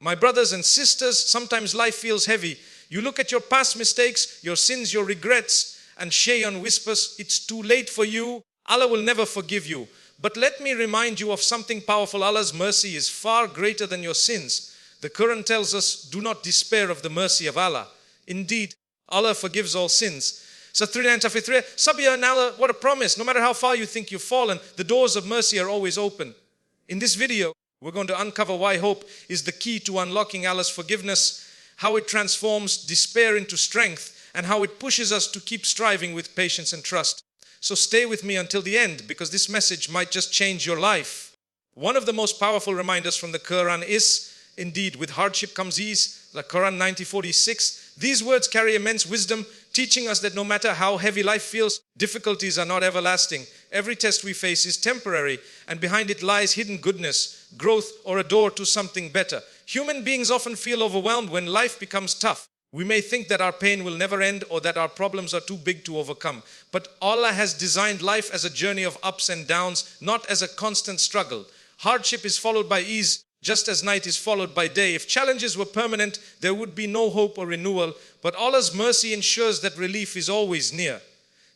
My brothers and sisters, sometimes life feels heavy. You look at your past mistakes, your sins, your regrets, and Shaytan whispers, it's too late for you. Allah will never forgive you. But let me remind you of something powerful. Allah's mercy is far greater than your sins. The Quran tells us, do not despair of the mercy of Allah. Indeed, Allah forgives all sins. So Sabia and Allah, what a promise. No matter how far you think you've fallen, the doors of mercy are always open. In this video, we're going to uncover why hope is the key to unlocking Allah's forgiveness, how it transforms despair into strength, and how it pushes us to keep striving with patience and trust. So stay with me until the end, because this message might just change your life. One of the most powerful reminders from the Quran is, indeed, with hardship comes ease. The Quran 90:46. These words carry immense wisdom, teaching us that no matter how heavy life feels, difficulties are not everlasting. Every test we face is temporary, and behind it lies hidden goodness, growth, or a door to something better. Human beings often feel overwhelmed when life becomes tough. We may think that our pain will never end or that our problems are too big to overcome. But Allah has designed life as a journey of ups and downs, not as a constant struggle. Hardship is followed by ease, just as night is followed by day. If challenges were permanent, there would be no hope or renewal. But Allah's mercy ensures that relief is always near.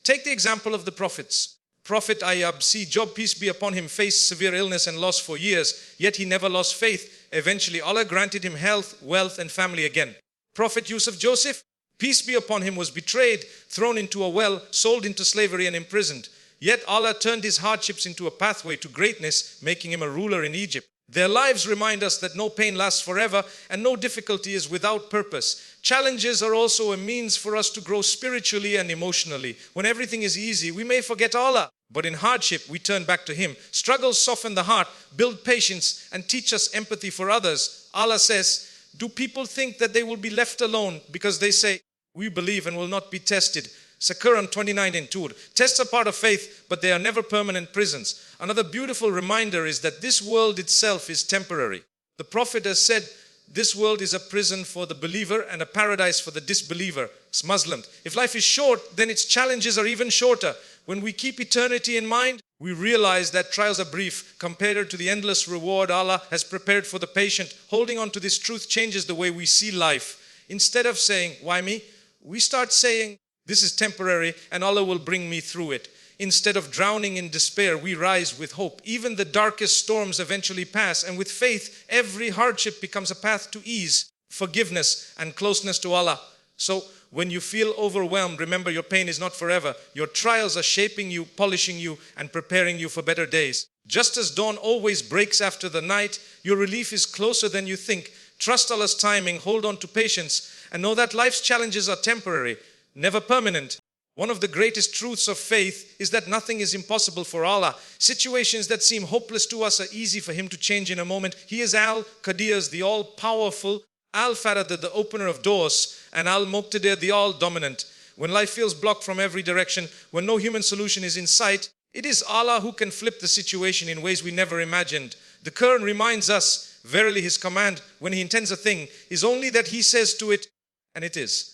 Take the example of the prophets. Prophet Ayyub, see Job, peace be upon him, faced severe illness and loss for years, yet he never lost faith. Eventually, Allah granted him health, wealth, and family again. Prophet Yusuf, Joseph, peace be upon him, was betrayed, thrown into a well, sold into slavery, and imprisoned. Yet Allah turned his hardships into a pathway to greatness, making him a ruler in Egypt. Their lives remind us that no pain lasts forever and no difficulty is without purpose. Challenges are also a means for us to grow spiritually and emotionally. When everything is easy, we may forget Allah, but in hardship, we turn back to Him. Struggles soften the heart, build patience, and teach us empathy for others. Allah says, do people think that they will be left alone because they say, we believe and will not be tested? Quran 29:2. Tests are part of faith, but they are never permanent prisons. Another beautiful reminder is that this world itself is temporary. The Prophet has said, this world is a prison for the believer and a paradise for the disbeliever. It's Muslim. If life is short, then its challenges are even shorter. When we keep eternity in mind, we realize that trials are brief compared to the endless reward Allah has prepared for the patient. Holding on to this truth changes the way we see life. Instead of saying, why me? We start saying, this is temporary and Allah will bring me through it. Instead of drowning in despair, we rise with hope. Even the darkest storms eventually pass, and with faith, every hardship becomes a path to ease, forgiveness, and closeness to Allah. So, when you feel overwhelmed, remember your pain is not forever. Your trials are shaping you, polishing you, and preparing you for better days. Just as dawn always breaks after the night, your relief is closer than you think. Trust Allah's timing, hold on to patience, and know that life's challenges are temporary, never permanent. One of the greatest truths of faith is that nothing is impossible for Allah. Situations that seem hopeless to us are easy for Him to change in a moment. He is Al-Qadeer, the all-powerful, Al-Farad, the opener of doors, and Al-Muqtadir, the all-dominant. When life feels blocked from every direction, when no human solution is in sight, it is Allah who can flip the situation in ways we never imagined. The Quran reminds us, verily His command, when He intends a thing, is only that He says to it, and it is.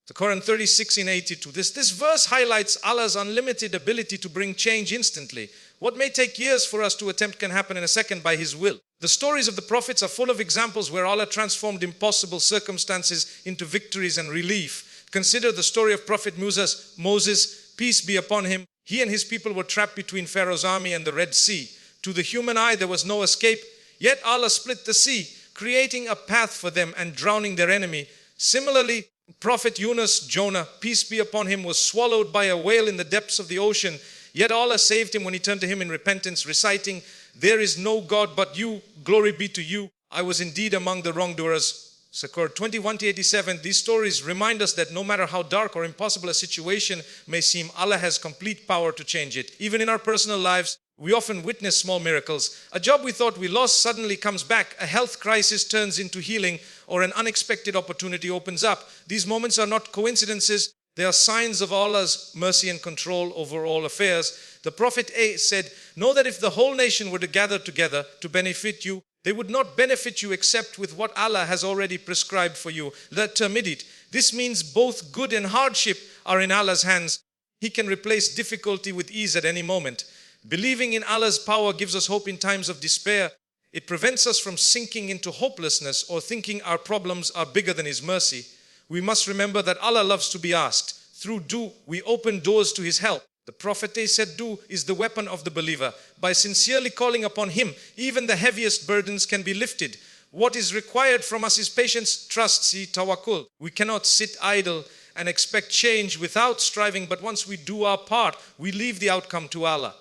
The Quran 36:82. This verse highlights Allah's unlimited ability to bring change instantly. What may take years for us to attempt can happen in a second by His will. The stories of the prophets are full of examples where Allah transformed impossible circumstances into victories and relief. Consider the story of Prophet Moses, peace be upon him. He and his people were trapped between Pharaoh's army and the Red Sea. To the human eye, there was no escape. Yet Allah split the sea, creating a path for them and drowning their enemy. Similarly, Prophet Jonah, peace be upon him, was swallowed by a whale in the depths of the ocean. Yet Allah saved him when he turned to Him in repentance, reciting, there is no God but you, glory be to you. I was indeed among the wrongdoers. Quran 21:87. These stories remind us that no matter how dark or impossible a situation may seem, Allah has complete power to change it. Even in our personal lives, we often witness small miracles. A job we thought we lost suddenly comes back. A health crisis turns into healing, or an unexpected opportunity opens up. These moments are not coincidences. They are signs of Allah's mercy and control over all affairs. The Prophet said, know that if the whole nation were to gather together to benefit you, they would not benefit you except with what Allah has already prescribed for you. This means both good and hardship are in Allah's hands. He can replace difficulty with ease at any moment. Believing in Allah's power gives us hope in times of despair. It prevents us from sinking into hopelessness or thinking our problems are bigger than His mercy. We must remember that Allah loves to be asked. Through do, we open doors to His help. The Prophet said do is the weapon of the believer. By sincerely calling upon Him, even the heaviest burdens can be lifted. What is required from us is patience, trust, tawakkul. We cannot sit idle and expect change without striving, but once we do our part, we leave the outcome to Allah.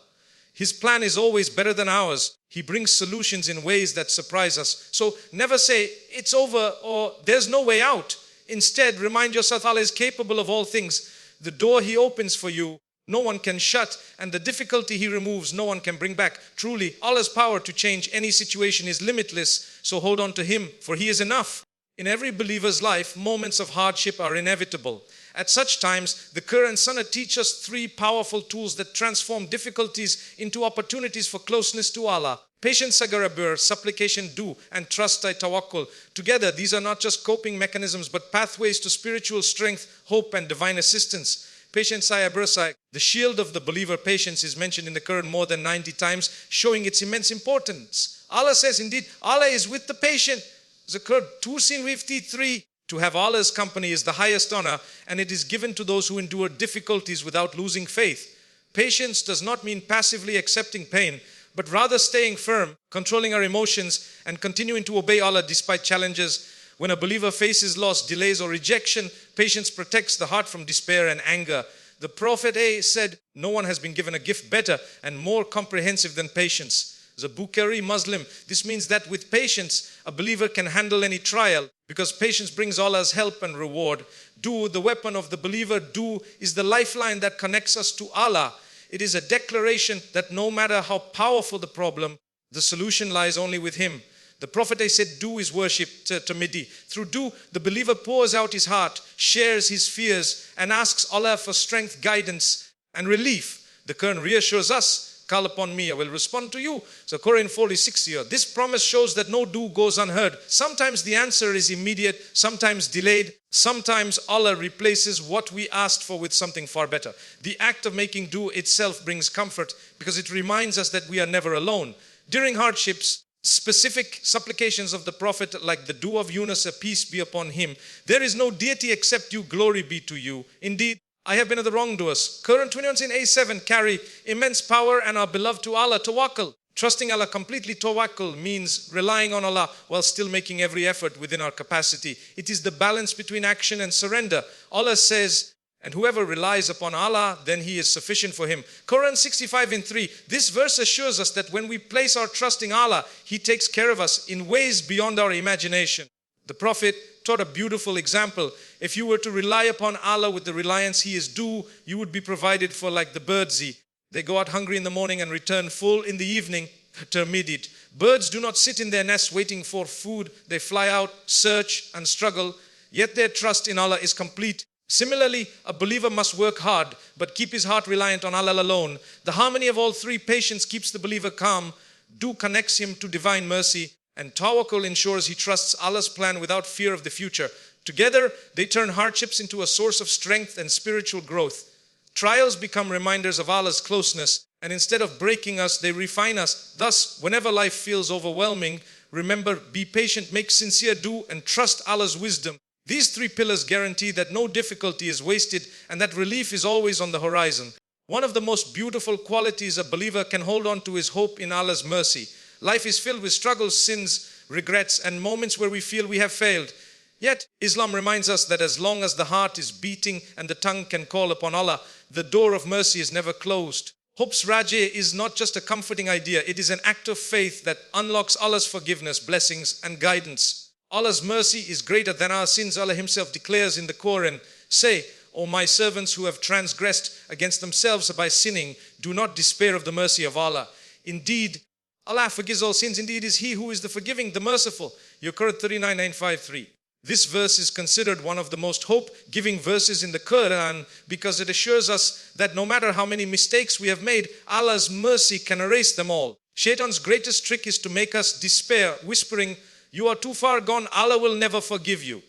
His plan is always better than ours. He brings solutions in ways that surprise us. So never say, it's over or there's no way out. Instead, remind yourself Allah is capable of all things. The door He opens for you, no one can shut, and the difficulty He removes, no one can bring back. Truly, Allah's power to change any situation is limitless, so hold on to Him, for He is enough. In every believer's life, moments of hardship are inevitable. At such times, the Quran and Sunnah teach us 3 powerful tools that transform difficulties into opportunities for closeness to Allah. Patience, sagar, supplication, do, and trust, tawakkul. Together, these are not just coping mechanisms, but pathways to spiritual strength, hope, and divine assistance. Patience, the shield of the believer, patience, is mentioned in the Quran more than 90 times, showing its immense importance. Allah says, indeed, Allah is with the patient. Zikr 253. To have Allah's company is the highest honor, and it is given to those who endure difficulties without losing faith. Patience does not mean passively accepting pain, but rather staying firm, controlling our emotions, and continuing to obey Allah despite challenges. When a believer faces loss, delays, or rejection, patience protects the heart from despair and anger. The Prophet said, no one has been given a gift better and more comprehensive than patience. The Bukhari Muslim. This means that with patience, a believer can handle any trial because patience brings Allah's help and reward. Do, the weapon of the believer, do is the lifeline that connects us to Allah. It is a declaration that no matter how powerful the problem, the solution lies only with Him. The Prophet said, do is worship tamidi. Through do, the believer pours out his heart, shares his fears, and asks Allah for strength, guidance, and relief. The Quran reassures us, call upon me, I will respond to you. So Quran 46 here. This promise shows that no do goes unheard. Sometimes the answer is immediate, sometimes delayed. Sometimes Allah replaces what we asked for with something far better. The act of making do itself brings comfort because it reminds us that we are never alone. During hardships, specific supplications of the Prophet, like the dua of Yunus, a peace be upon him. There is no deity except you, glory be to you. Indeed, I have been of the wrongdoers. Quran 21 in A7 carry immense power and are beloved to Allah. Tawakkul. Trusting Allah completely, tawakkul, means relying on Allah while still making every effort within our capacity. It is the balance between action and surrender. Allah says, and whoever relies upon Allah, then He is sufficient for him. Quran 65 in 3. This verse assures us that when we place our trust in Allah, He takes care of us in ways beyond our imagination. The Prophet taught a beautiful example. If you were to rely upon Allah with the reliance He is due, you would be provided for like the birds. They go out hungry in the morning and return full in the evening. Termidit. Birds do not sit in their nests waiting for food. They fly out, search, and struggle. Yet their trust in Allah is complete. Similarly, a believer must work hard, but keep his heart reliant on Allah alone. The harmony of all 3, patience keeps the believer calm, do connects him to divine mercy, and tawakkul ensures he trusts Allah's plan without fear of the future. Together, they turn hardships into a source of strength and spiritual growth. Trials become reminders of Allah's closeness, and instead of breaking us, they refine us. Thus, whenever life feels overwhelming, remember, be patient, make sincere do, and trust Allah's wisdom. These 3 pillars guarantee that no difficulty is wasted and that relief is always on the horizon. One of the most beautiful qualities a believer can hold on to is hope in Allah's mercy. Life is filled with struggles, sins, regrets, and moments where we feel we have failed. Yet, Islam reminds us that as long as the heart is beating and the tongue can call upon Allah, the door of mercy is never closed. Hope's Raje is not just a comforting idea, it is an act of faith that unlocks Allah's forgiveness, blessings, and guidance. Allah's mercy is greater than our sins. Allah Himself declares in the Quran, say, O my servants who have transgressed against themselves by sinning, do not despair of the mercy of Allah. Indeed, Allah forgives all sins. Indeed, is He who is the forgiving, the merciful. Quran 39:953. This verse is considered one of the most hope-giving verses in the Quran because it assures us that no matter how many mistakes we have made, Allah's mercy can erase them all. Shaitan's greatest trick is to make us despair, whispering, you are too far gone, Allah will never forgive you.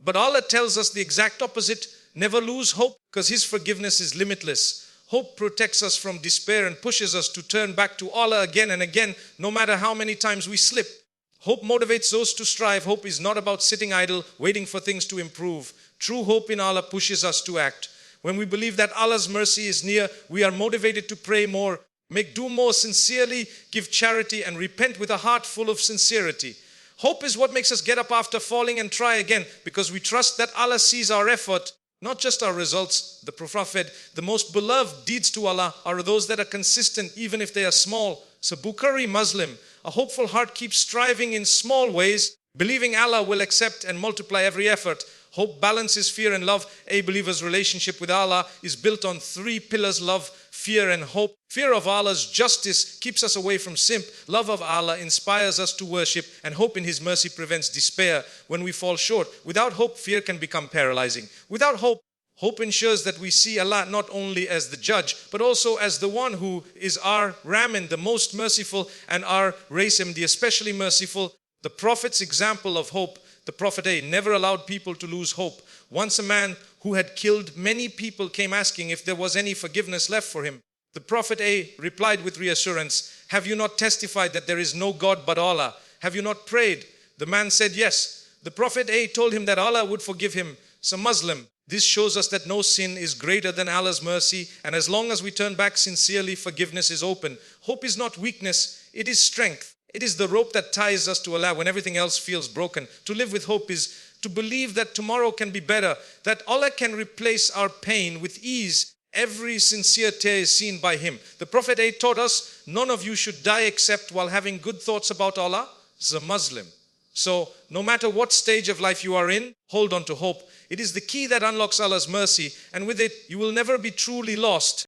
But Allah tells us the exact opposite. Never lose hope because His forgiveness is limitless. Hope protects us from despair and pushes us to turn back to Allah again and again, no matter how many times we slip. Hope motivates those to strive. Hope is not about sitting idle, waiting for things to improve. True hope in Allah pushes us to act. When we believe that Allah's mercy is near, we are motivated to pray more, make dua more sincerely, give charity, and repent with a heart full of sincerity. Hope is what makes us get up after falling and try again, because we trust that Allah sees our effort, not just our results. The Prophet, the most beloved deeds to Allah are those that are consistent even if they are small. So Bukhari Muslim, a hopeful heart keeps striving in small ways, believing Allah will accept and multiply every effort. Hope balances fear and love. A believer's relationship with Allah is built on three pillars: love, fear, and hope. Fear of Allah's justice keeps us away from sin. Love of Allah inspires us to worship, and hope in His mercy prevents despair when we fall short. Without hope, fear can become paralyzing. Without hope, hope ensures that we see Allah not only as the judge, but also as the one who is our Rahman, the most merciful, and our Rasim, the especially merciful. The Prophet's example of hope, the Prophet never allowed people to lose hope. Once a man who had killed many people came asking if there was any forgiveness left for him. The Prophet replied with reassurance, "Have you not testified that there is no God but Allah? Have you not prayed?" The man said yes. The Prophet told him that Allah would forgive him. So Muslim, this shows us that no sin is greater than Allah's mercy, and as long as we turn back sincerely, forgiveness is open. Hope is not weakness, it is strength. It is the rope that ties us to Allah when everything else feels broken. To live with hope is to believe that tomorrow can be better, that Allah can replace our pain with ease. Every sincere tear is seen by Him. The Prophet taught us, none of you should die except while having good thoughts about Allah. This is a Muslim. So no matter what stage of life you are in, hold on to hope. It is the key that unlocks Allah's mercy, and with it you will never be truly lost.